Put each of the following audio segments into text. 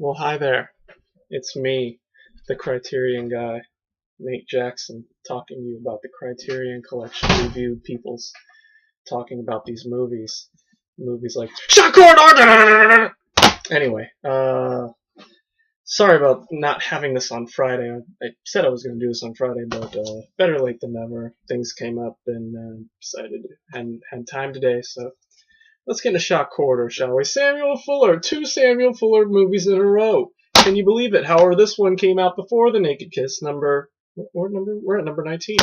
Well, hi there. It's me, the Criterion guy, Nate Jackson, talking to you about the Criterion Collection reviewed peoples, talking about these movies. Movies like Shot Corridor! Anyway, sorry about not having this on Friday. I said I was going to do this on Friday, but better late than never. Things came up and decided and had time today, so let's get into Shot Corridor, shall we? Samuel Fuller, two Samuel Fuller movies in a row. Can you believe it? However, this one came out before The Naked Kiss. We're at number 19.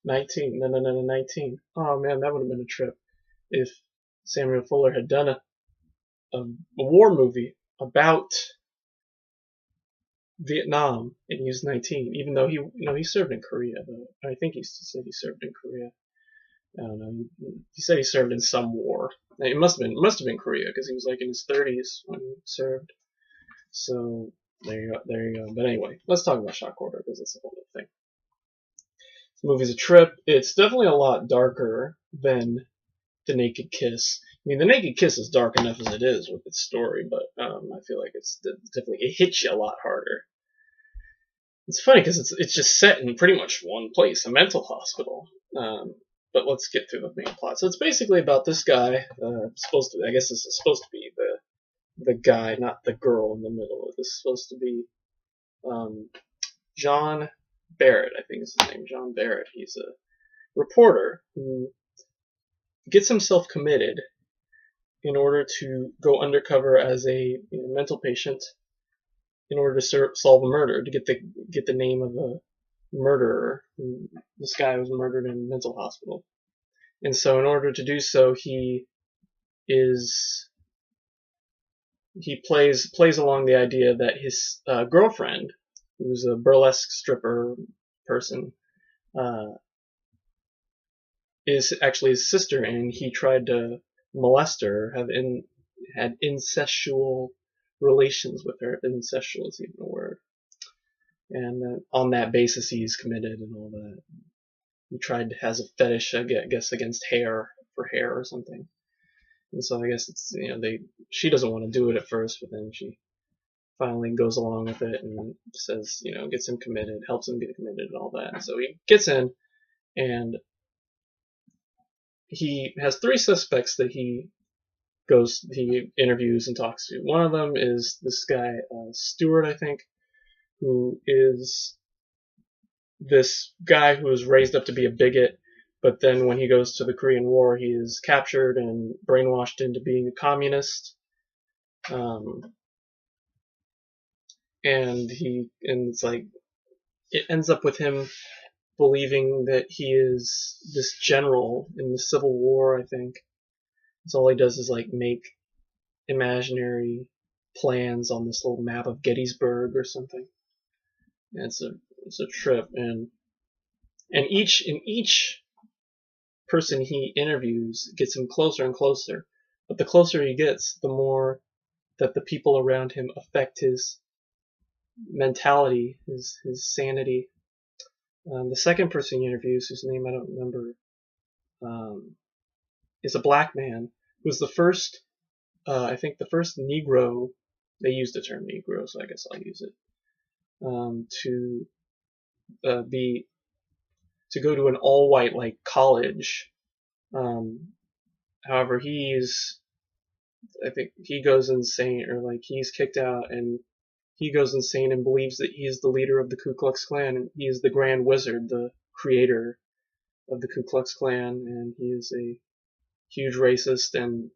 19. No, 19. Oh man, that would have been a trip if Samuel Fuller had done a war movie about Vietnam and used 19, even though he served in Korea. Though. I think he said he served in Korea. I don't know. He said he served in some war. It must have been Korea because he was like in his 30s when he served. So there you go. But anyway, let's talk about Shot Corridor because it's a whole other thing. This movie's a trip. It's definitely a lot darker than The Naked Kiss. I mean, The Naked Kiss is dark enough as it is with its story, but I feel like it hits you a lot harder. It's funny because it's just set in pretty much one place, a mental hospital. But let's get through the main plot. So it's basically about this guy. I guess this is supposed to be the guy, not the girl in the middle. This is supposed to be John Barrett, I think is his name. John Barrett. He's a reporter who gets himself committed in order to go undercover as a mental patient in order to solve a murder, to get the name of a murderer. This guy was murdered in a mental hospital. And so in order to do so, he plays along the idea that his girlfriend, who's a burlesque stripper person, is actually his sister, and he tried to molest her, had incestual relations with her. Incestual is even a word. And on that basis, he's committed and all that. He has a fetish, I guess, against hair, for hair or something. And so I guess it's, she doesn't want to do it at first, but then she finally goes along with it and says, gets him committed, helps him get committed and all that. And so he gets in, and he has three suspects that he interviews and talks to. One of them is this guy, Stewart, I think, who is this guy who was raised up to be a bigot, but then when he goes to the Korean War, he is captured and brainwashed into being a communist. And it's like, it ends up with him believing that he is this general in the Civil War, I think. So all he does is like make imaginary plans on this little map of Gettysburg or something. And it's a trip, and each person he interviews gets him closer and closer. But the closer he gets, the more that the people around him affect his mentality, his sanity. The second person he interviews, whose name I don't remember, is a black man who was the first, I think the first Negro. They used the term Negro, so I guess I'll use it. To go to an all-white like college. However, I think he goes insane, or like he's kicked out, and he goes insane and believes that he is the leader of the Ku Klux Klan, and he is the Grand Wizard, the creator of the Ku Klux Klan, and he is a huge racist and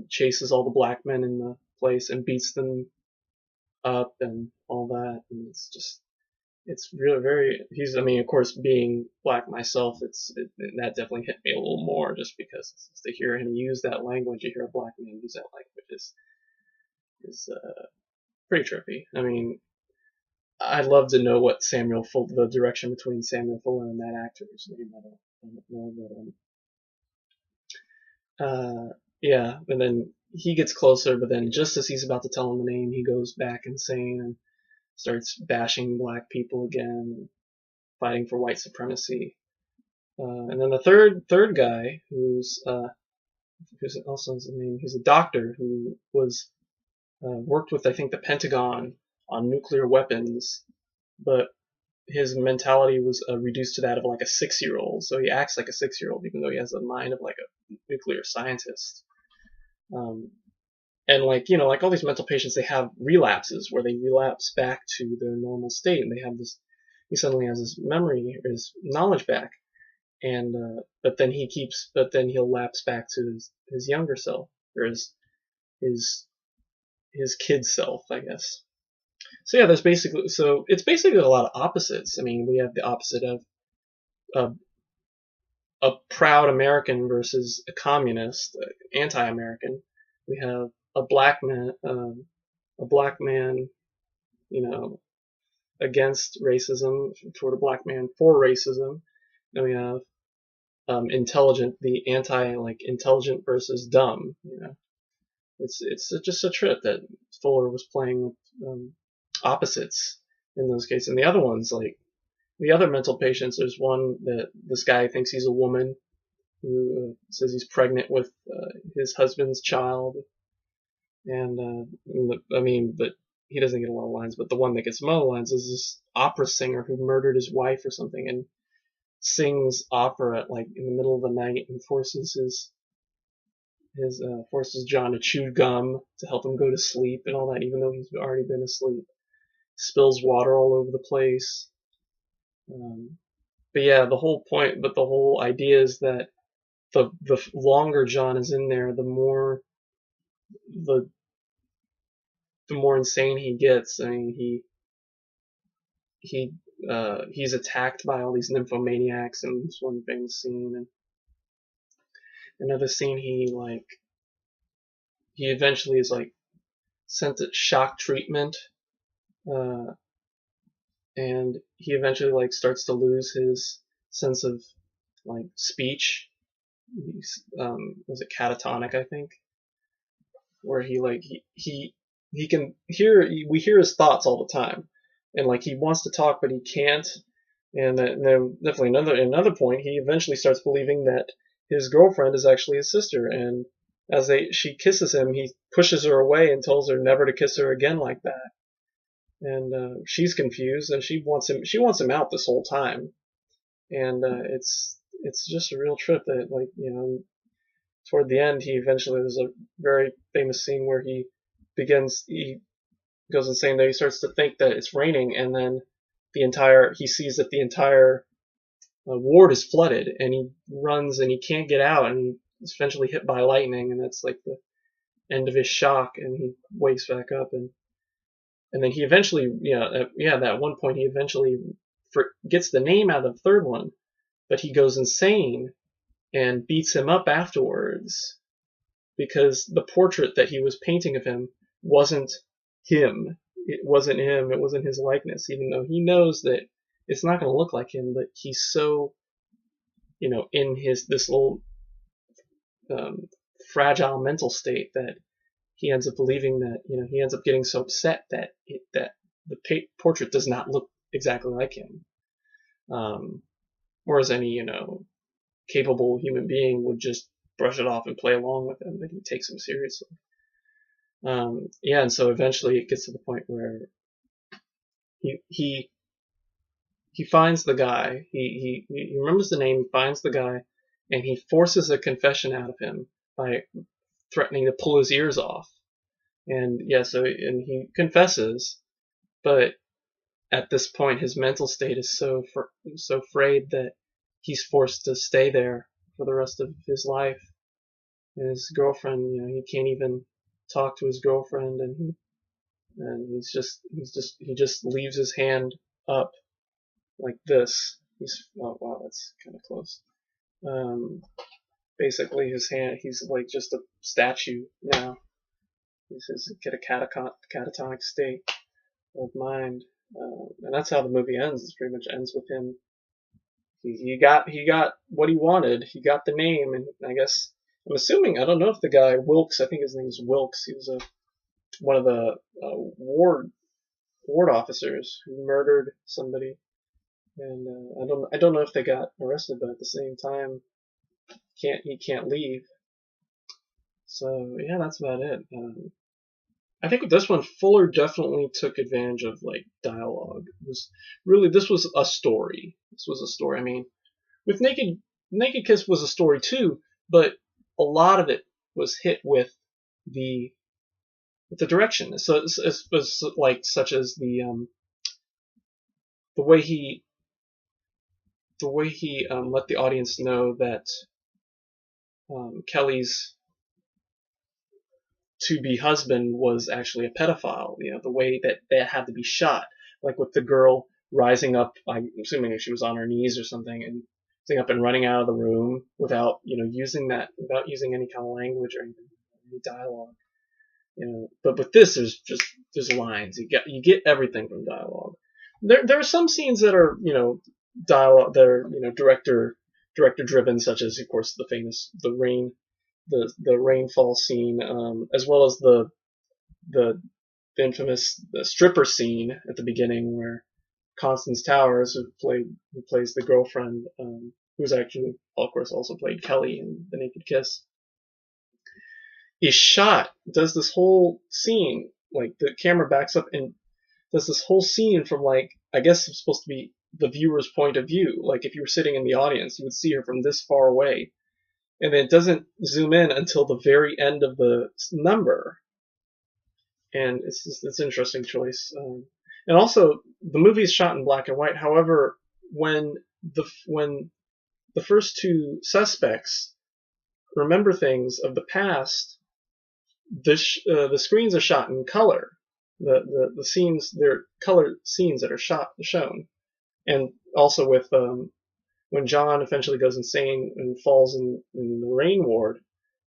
chases all the black men in the place and beats them up and all that, and it's really very. Of course, being black myself, that definitely hit me a little more, just because to hear him use that language, to hear a black man use that language is pretty trippy. I mean, I'd love to know what the direction between Samuel Fuller and that actor's name. I don't know, but yeah, and then he gets closer, but then just as he's about to tell him the name, he goes back insane and starts bashing black people again, fighting for white supremacy. And then the third guy, who's also his name, he's a doctor who was worked with, I think, the Pentagon on nuclear weapons, but his mentality was reduced to that of like a 6-year-old. So he acts like a 6-year-old, even though he has the mind of like a nuclear scientist. Um, and like, you know, like all these mental patients, they have relapses where they relapse back to their normal state, and they have this. He suddenly has his memory, his knowledge back, and but then he'll lapse back to his younger self, or his his kid self, I guess. So yeah, it's basically a lot of opposites. I mean, we have the opposite of a, a proud American versus a communist, anti-American. We have a black man, you know, against racism, toward a black man for racism. Then we have the anti, like, intelligent versus dumb. You know, it's just a trip that Fuller was playing with opposites in those cases. And the other ones, like the other mental patients, there's one that this guy thinks he's a woman who says he's pregnant with his husband's child, and I mean, but he doesn't get a lot of lines. But the one that gets a lot of lines is this opera singer who murdered his wife or something, and sings opera at, like, in the middle of the night, and forces John to chew gum to help him go to sleep and all that, even though he's already been asleep. Spills water all over the place. But yeah, the whole idea is that the longer John is in there, the the more insane he gets. I mean, he's attacked by all these nymphomaniacs in this one famous scene, and another scene he eventually is like sent to shock treatment, and he eventually like starts to lose his sense of like speech. He's was it catatonic, I think, where he can hear, we hear his thoughts all the time, and like he wants to talk but he can't. And then definitely another point, he eventually starts believing that his girlfriend is actually his sister, and she kisses him, he pushes her away and tells her never to kiss her again like that. And she's confused, and she wants him out this whole time. And it's just a real trip that, like, you know, toward the end, there's a very famous scene where he goes insane there. He starts to think that it's raining, and then he sees that the entire ward is flooded, and he runs and he can't get out, and he's eventually hit by lightning, and that's like the end of his shock, and he wakes back up, and then he eventually, at one point he eventually gets the name out of the third one, but he goes insane and beats him up afterwards because the portrait that he was painting of him wasn't him. It wasn't him. It wasn't his likeness, even though he knows that it's not going to look like him. But he's so, in this little fragile mental state that he ends up believing that, he ends up getting so upset that the portrait does not look exactly like him. Whereas any, capable human being would just brush it off and play along with him, but he takes him seriously. And so eventually it gets to the point where he finds the guy. He remembers the name, he finds the guy, and he forces a confession out of him by threatening to pull his ears off. And and he confesses, but at this point his mental state is so frayed that he's forced to stay there for the rest of his life. And his girlfriend, he can't even talk to his girlfriend, and he just leaves his hand up like this. Oh wow, that's kind of close. Basically his hand, he's like just a statue now. He's get a catatonic state of mind, and that's how the movie ends. It pretty much ends with him. He got what he wanted. He got the name, and I guess I'm assuming, I don't know if the guy Wilkes, I think his name is Wilkes. He was one of the ward officers who murdered somebody, and I don't know if they got arrested, but at the same time, he can't leave. So yeah, that's about it. I think with this one, Fuller definitely took advantage of like dialogue. It was really this was a story. This was a story. I mean, with Naked Kiss was a story too, but a lot of it was hit the with the direction. So it was like such as the way he let the audience know that Kelly's to-be husband was actually a pedophile. You know, the way that that had to be shot, like with the girl rising up, I'm assuming she was on her knees or something, and rising up and running out of the room without, without using any kind of language or anything, any dialogue. You know, but with this, there's lines. You get everything from dialogue. There are some scenes that are dialogue that are director driven, such as of course the rainfall scene, as well as the infamous stripper scene at the beginning where Constance Towers, who plays the girlfriend, who's actually of course also played Kelly in The Naked Kiss, does this whole scene, like the camera backs up and does this whole scene from, like, I guess it's supposed to be the viewer's point of view. Like if you were sitting in the audience, you would see her from this far away. And then it doesn't zoom in until the very end of the number. And it's an interesting choice. And also, the movie is shot in black and white. However, when the first two suspects remember things of the past, the screens are shot in color. The scenes, they're colored scenes that are shown. And also with when John eventually goes insane and falls in the rain ward,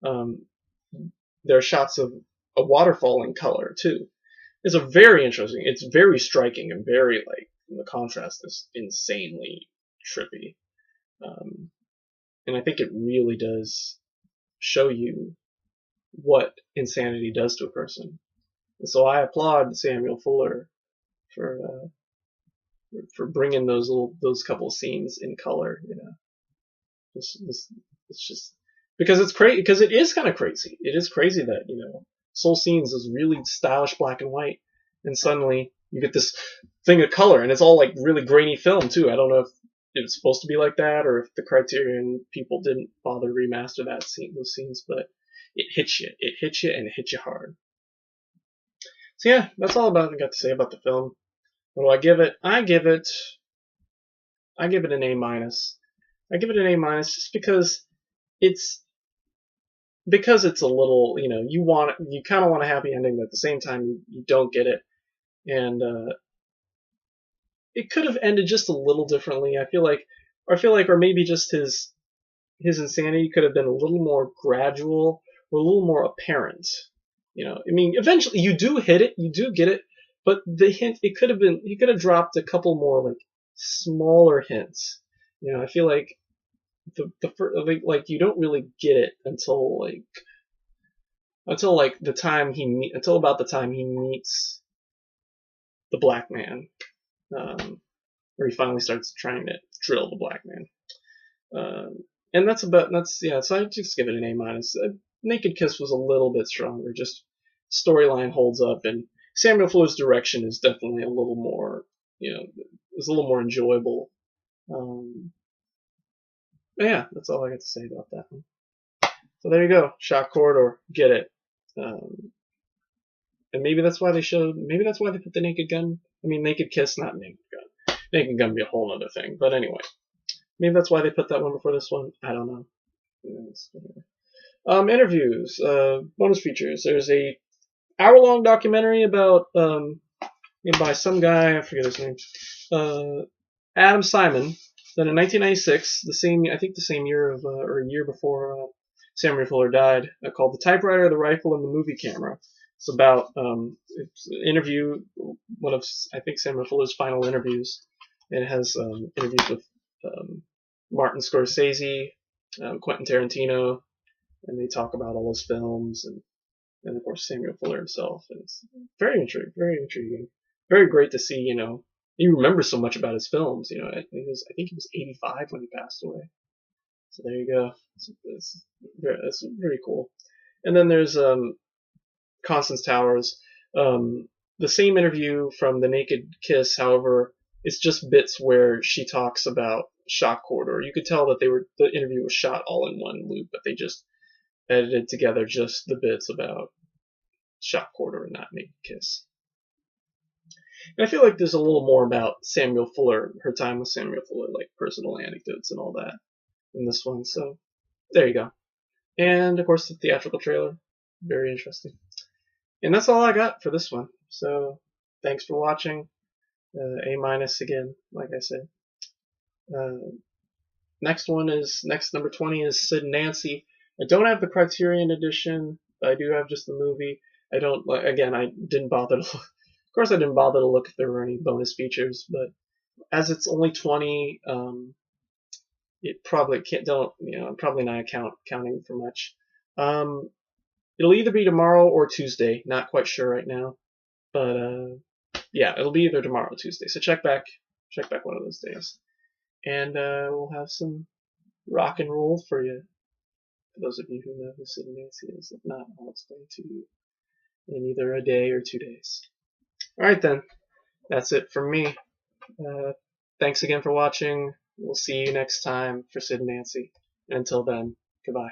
there are shots of a waterfall in color too. It's it's very striking and very, like, the contrast is insanely trippy. And I think it really does show you what insanity does to a person. And so I applaud Samuel Fuller for bringing those couple scenes in color. It's just because it's crazy, because it is kind of crazy. It is crazy that Soul Scenes is really stylish black and white, and suddenly you get this thing of color, and it's all like really grainy film too. I don't know if it was supposed to be like that, or if the Criterion people didn't bother to remaster those scenes, but it hits you. It hits you, and it hits you hard. So yeah, that's all I got to say about the film. What do I give it? I give it an A minus. I give it an A minus just because it's a little, you kind of want a happy ending, but at the same time you don't get it, and it could have ended just a little differently. I feel like, or maybe just his insanity could have been a little more gradual or a little more apparent. I mean, eventually you do hit it, you do get it, but the hint, he could have dropped a couple more, like, smaller hints. I feel like you don't really get it until about the time he meets the black man, where he finally starts trying to drill the black man. And so I just give it an A minus. Naked Kiss was a little bit stronger, just storyline holds up, and Samuel Fuller's direction is definitely a little more, is a little more enjoyable. Yeah, that's all I got to say about that one. So there you go, Shock Corridor, get it. And maybe that's why they put the Naked Kiss, not Naked Gun. Naked Gun would be a whole other thing, but anyway. Maybe that's why they put that one before this one. I don't know. Interviews, bonus features. There's a hour-long documentary about made by some guy, I forget his name, Adam Simon. Then in 1996, the same year or a year before Samuel Fuller died, called "The Typewriter, the Rifle, and the Movie Camera." It's about it's an interview, one of Samuel Fuller's final interviews. It has interviews with Martin Scorsese, Quentin Tarantino, and they talk about all his films and of course Samuel Fuller himself. And it's very intriguing, very great to see. You remember so much about his films. I think he was 85 when he passed away. So there you go. It's very cool. And then there's Constance Towers. The same interview from The Naked Kiss, however, it's just bits where she talks about Shock Corridor. You could tell that the interview was shot all in one loop, but they just edited together just the bits about Shock Corridor and not Naked Kiss. And I feel like there's a little more about Samuel Fuller, her time with Samuel Fuller, like personal anecdotes and all that in this one. So there you go. And of course the theatrical trailer, very interesting. And that's all I got for this one. So thanks for watching. A- again, like I said. Next number 20 is Sid and Nancy. I don't have the Criterion edition, but I do have just the movie. I didn't bother to look. Of course, I didn't bother to look if there were any bonus features, but as it's only 20, it probably I'm probably not counting for much. It'll either be tomorrow or Tuesday. Not quite sure right now, but yeah, it'll be either tomorrow or Tuesday. So check back one of those days, and we'll have some rock and roll for you. For those of you who know who Sid and Nancy is, if not, I'll explain to you in either a day or 2 days. All right then, that's it from me. Thanks again for watching. We'll see you next time for Sid and Nancy. And until then, goodbye.